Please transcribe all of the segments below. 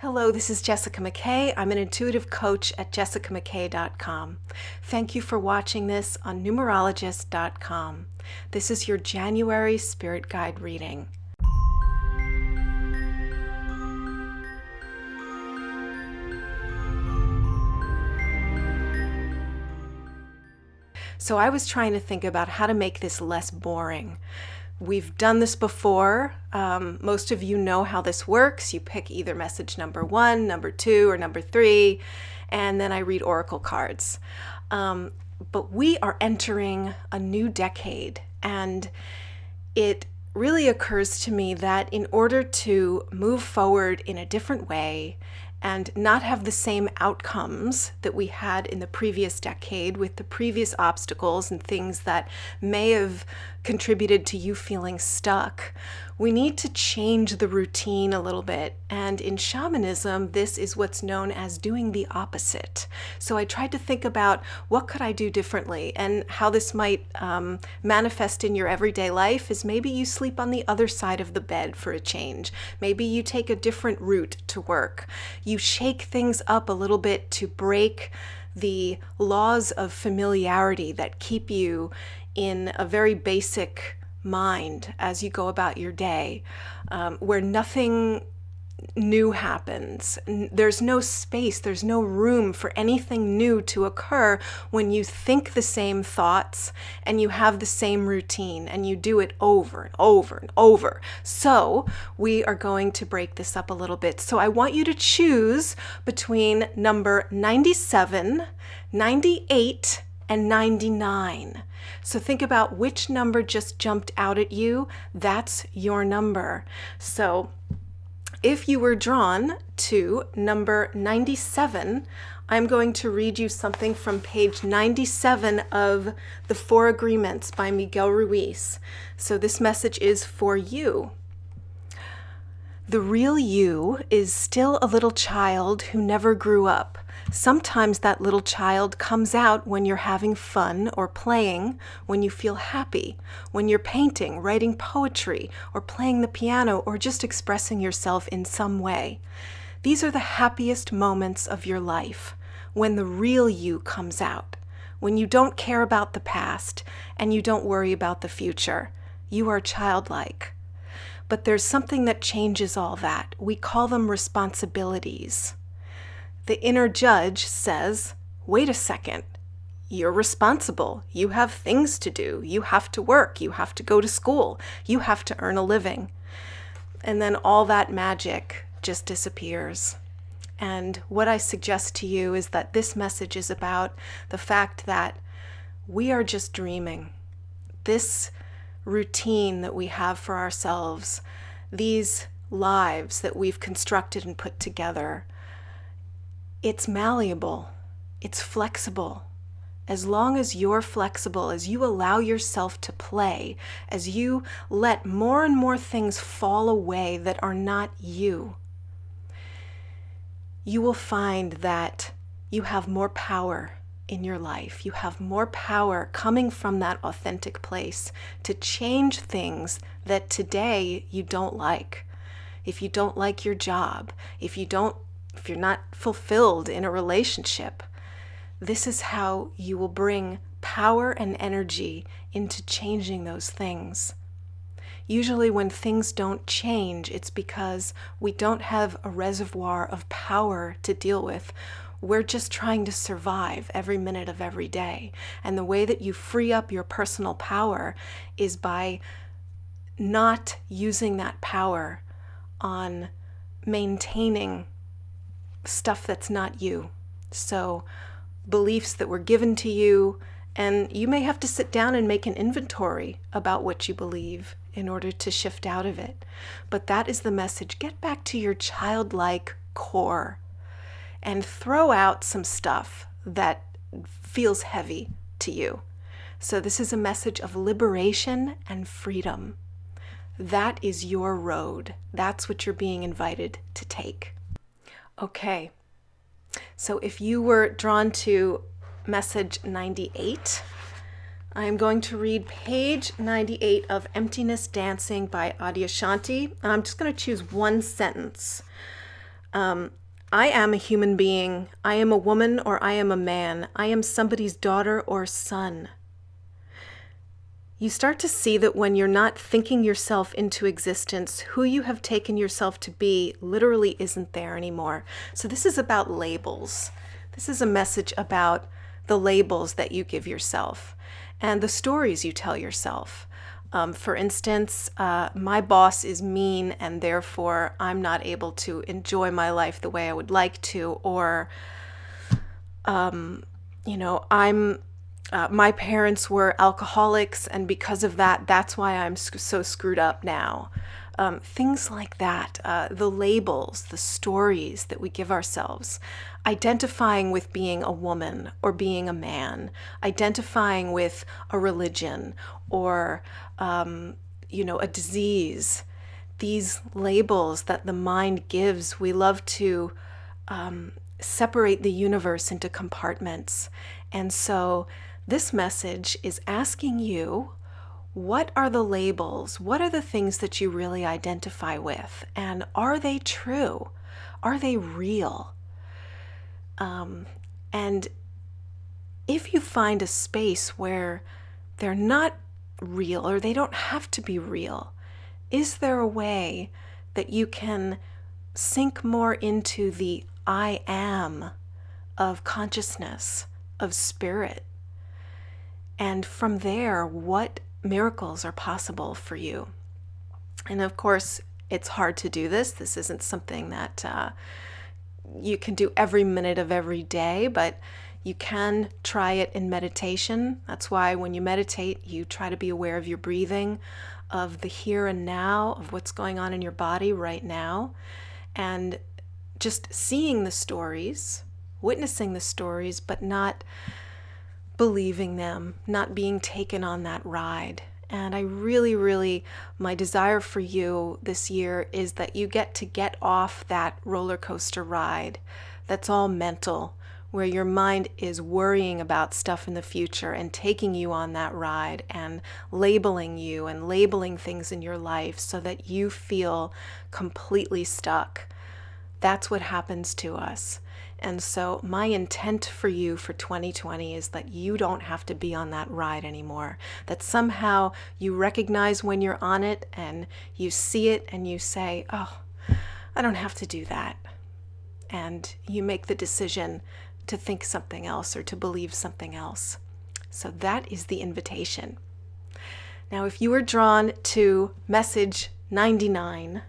Hello, this is Jessica McKay. I'm an intuitive coach at jessicamckay.com. Thank you for watching this on numerologist.com. This is your January Spirit Guide reading. So I was trying to think about how to make this less boring. We've done this before. Most of you know how this works. You pick either message number 1, number 2, or number 3, and then I read oracle cards. But we are entering a new decade, and it really occurs to me that in order to move forward in a different way and not have the same outcomes that we had in the previous decade with the previous obstacles and things that may have contributed to you feeling stuck, we need to change the routine a little bit. And in shamanism, this is what's known as doing the opposite. So I tried to think about what could I do differently, and how this might manifest in your everyday life is maybe you sleep on the other side of the bed for a change. Maybe you take a different route to work. You shake things up a little bit to break the laws of familiarity that keep you in a very basic mind as you go about your day, where nothing new happens. There's no space, there's no room for anything new to occur when you think the same thoughts and you have the same routine and you do it over and over and over. So we are going to break this up a little bit. So I want you to choose between number 97, 98, and 99. So think about which number just jumped out at you. That's your number. So if you were drawn to number 97, I'm going to read you something from page 97 of The Four Agreements by Miguel Ruiz. So this message is for you. The real you is still a little child who never grew up. Sometimes that little child comes out when you're having fun or playing, when you feel happy, when you're painting, writing poetry, or playing the piano, or just expressing yourself in some way. These are the happiest moments of your life, when the real you comes out, when you don't care about the past and you don't worry about the future. You are childlike. But there's something that changes all that. We call them responsibilities. The inner judge says, wait a second, you're responsible. You have things to do. You have to work. You have to go to school. You have to earn a living. And then all that magic just disappears. And what I suggest to you is that this message is about the fact that we are just dreaming. This routine that we have for ourselves, these lives that we've constructed and put together, it's malleable, it's flexible. As long as you're flexible, as you allow yourself to play, as you let more and more things fall away that are not you, you will find that you have more power in your life. You have more power coming from that authentic place to change things that today you don't like. If you don't like your job, if you're not fulfilled in a relationship, this is how you will bring power and energy into changing those things. Usually when things don't change, it's because we don't have a reservoir of power to deal with. We're just trying to survive every minute of every day. And the way that you free up your personal power is by not using that power on maintaining stuff that's not you. So beliefs that were given to you, and you may have to sit down and make an inventory about what you believe in order to shift out of it. But that is the message. Get back to your childlike core and throw out some stuff that feels heavy to you. So this is a message of liberation and freedom. That is your road. That's what you're being invited to take. Okay, so if you were drawn to message 98, I am going to read page 98 of Emptiness Dancing by Adyashanti. And I'm just going to choose one sentence. I am a human being. I am a woman or I am a man. I am somebody's daughter or son. You start to see that when you're not thinking yourself into existence, who you have taken yourself to be literally isn't there anymore. So this is about labels. This is a message about the labels that you give yourself and the stories you tell yourself. For instance, my boss is mean and therefore I'm not able to enjoy my life the way I would like to, or, my parents were alcoholics and because of that, that's why I'm so screwed up now. Things like that, the labels, the stories that we give ourselves, identifying with being a woman or being a man, identifying with a religion or, a disease. These labels that the mind gives, we love to separate the universe into compartments. And so this message is asking you, what are the labels? What are the things that you really identify with? And are they true? Are they real? And if you find a space where they're not real or they don't have to be real, is there a way that you can sink more into the I am of consciousness, of spirit? And from there, what miracles are possible for you? And of course, it's hard to do this. This isn't something that you can do every minute of every day, but you can try it in meditation. That's why when you meditate, you try to be aware of your breathing, of the here and now, of what's going on in your body right now, and just seeing the stories, witnessing the stories, but not believing them, not being taken on that ride. And I really, my desire for you this year is that you get off that roller coaster ride that's all mental, where your mind is worrying about stuff in the future and taking you on that ride and labeling you and labeling things in your life so that you feel completely stuck. That's what happens to us. And so my intent for you for 2020 is that you don't have to be on that ride anymore, that somehow you recognize when you're on it and you see it and you say, oh, I don't have to do that. And you make the decision to think something else or to believe something else. So that is the invitation. Now, if you were drawn to message 99,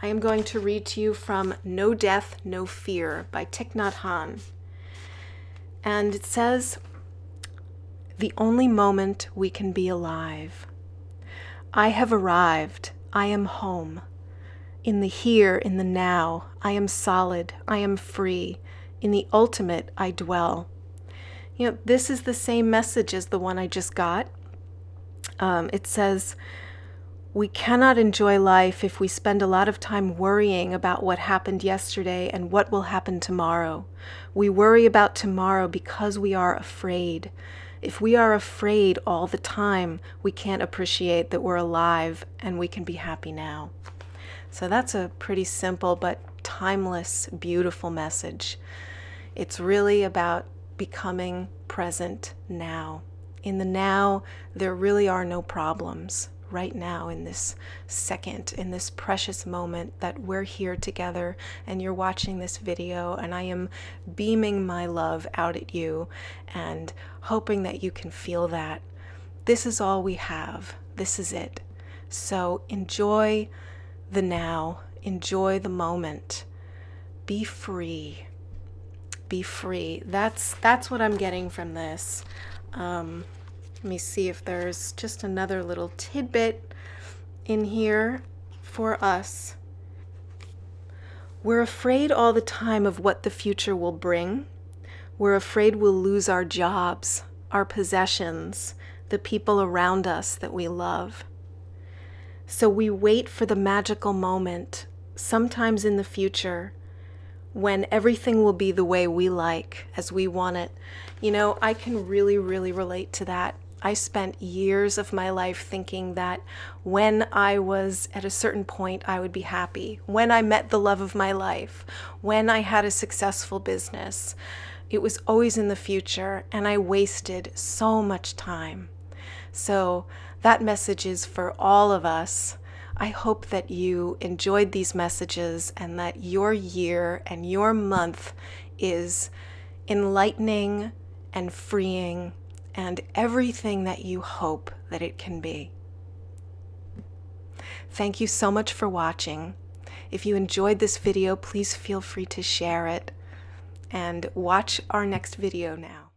I am going to read to you from No Death, No Fear by Thich Nhat Hanh. And it says, the only moment we can be alive. I have arrived. I am home. In the here, in the now, I am solid. I am free. In the ultimate, I dwell. This is the same message as the one I just got. It says, we cannot enjoy life if we spend a lot of time worrying about what happened yesterday and what will happen tomorrow. We worry about tomorrow because we are afraid. If we are afraid all the time, we can't appreciate that we're alive and we can be happy now. So that's a pretty simple but timeless, beautiful message. It's really about becoming present now. In the now, there really are no problems. Right now, in this second, in this precious moment that we're here together and you're watching this video, and I am beaming my love out at you and hoping that you can feel that. This is all we have. This is it. So enjoy the now. Enjoy the moment. Be free. Be free. That's what I'm getting from this. Let me see if there's just another little tidbit in here for us. We're afraid all the time of what the future will bring. We're afraid we'll lose our jobs, our possessions, the people around us that we love. So we wait for the magical moment, sometimes in the future, when everything will be the way we like, as we want it. I can really relate to that. I spent years of my life thinking that when I was at a certain point, I would be happy. When I met the love of my life, when I had a successful business, it was always in the future, and I wasted so much time. So that message is for all of us. I hope that you enjoyed these messages and that your year and your month is enlightening and freeing and everything that you hope that it can be. Thank you so much for watching. If you enjoyed this video, please feel free to share it and watch our next video now.